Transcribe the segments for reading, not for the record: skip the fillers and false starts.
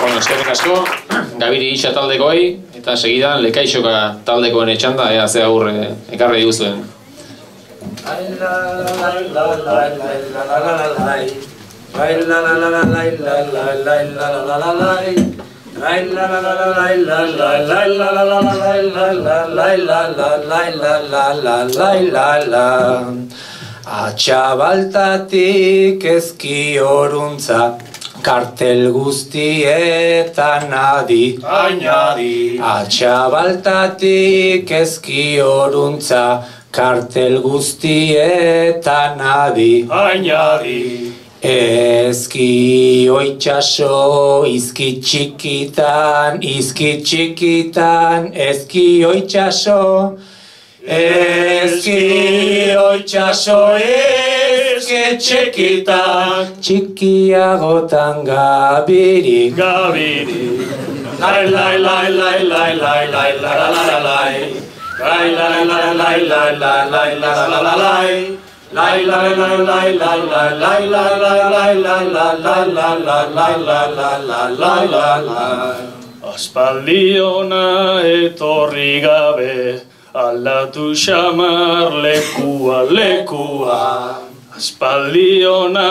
Bueno, eskerrik asko, Gabiri Isa taldekoi, eta segidan Lekaixoka taldekoen etxanda, ea ze agur ekarri diguzuen. Atxabaltatik ezki oruntza, kartel guztietan adi. Atxabaltatik ezki oruntza, kartel guztietan adi. Ezki oitxaso, izki txikitan, ezki oitxaso. Ezki oitxaso, ezki txikitan, txikiagotan Gabiri. Lai lai lai lai lai lai lai la la la la lai. Lai lai lai lai lai lai lai la la la la lai. Lai lai lai lai lai lai lai la la lai la la la la la la la la la la la. Aspaldiona etorri gabe, aldatu xamar lekua. Aspaldiona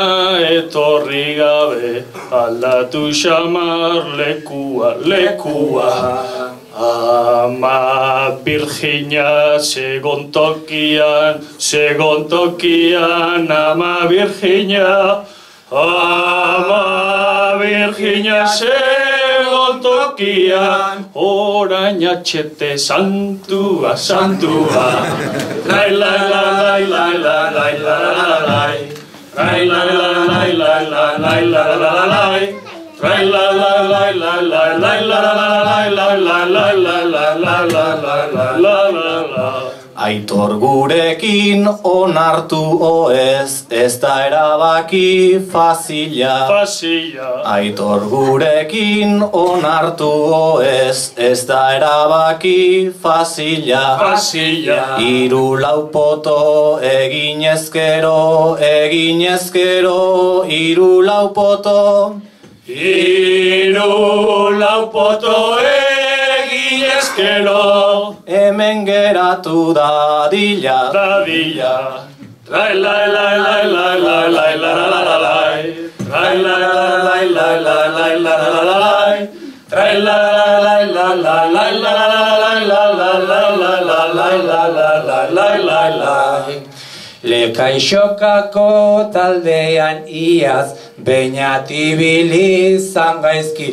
etorri gabe, aldatu xamar lekua. Ama Virginia segon tokian, ama Virginia segon tokian, orain atxete santua. Lai lai lai lai lai lai la la la lai. Lai lai lai lai lai lai la la la lai. Lai lai lai lai lai lai lai la la la lai lai lai lai lai la la. Aitor gurekin onartu oez, ez da erabaki fazila. Aitor gurekin onartu oez, ez da erabaki fazila. Hiru lau poto egin ezkero, hiru lau poto. Hiru lau poto egin ezkero, hemen geratu dadila. Lai lai lai lai lai lai lai la la la lai. Lai lai lai lai lai lai la la la lai. Lai lai lai lai lai lai la la la la lai. Lekaixokako taldean iaz, Beñatibili zangaizki.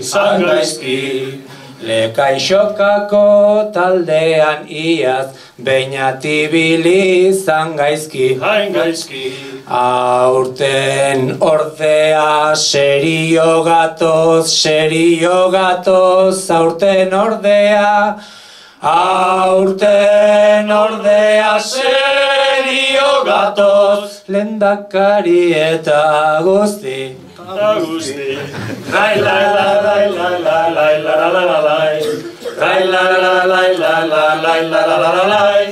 Lekaixokako taldean iaz, Beñatibili zangaizki. Aurten ordea serio gatoz, aurten ordea serio gatoz, lehendakari eta guzti. Lai lai lai lai lai lai lai la la la lai. Lai lai lai lai lai lai lai la la la lai.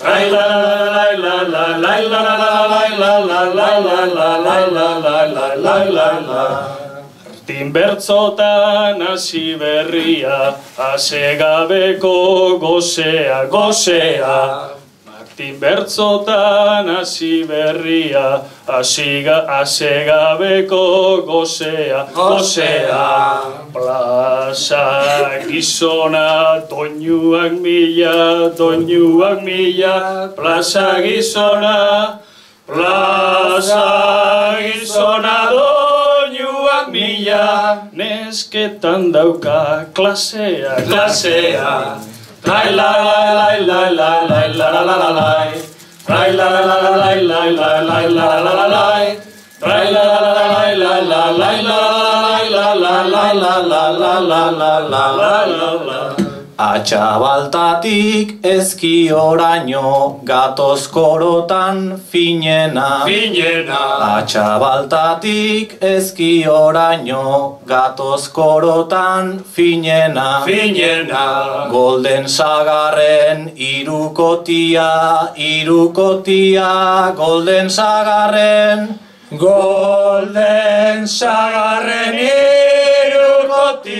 Lai lai lai lai lai lai la la la lai la la la la la. Tinbertzotan hasi berria, asegabeko gozea. Tinbertzotan hasi berria, asegabeko gozea. Plaza gizona, doinuak mila, plaza gizona, doinuak mila, nesketan dauka klasea. Lai lai lai lai lai lai la la la lai. Lai lai lai lai lai lai lai la la la lai. Lai lai lai lai lai lai la. Atxabaltatik ezki oraino, gatoz korotan finena. Atxabaltatik ezki oraino, gatoz korotan finena. Golden Sagarren irukotia, Golden Sagarren irukotia.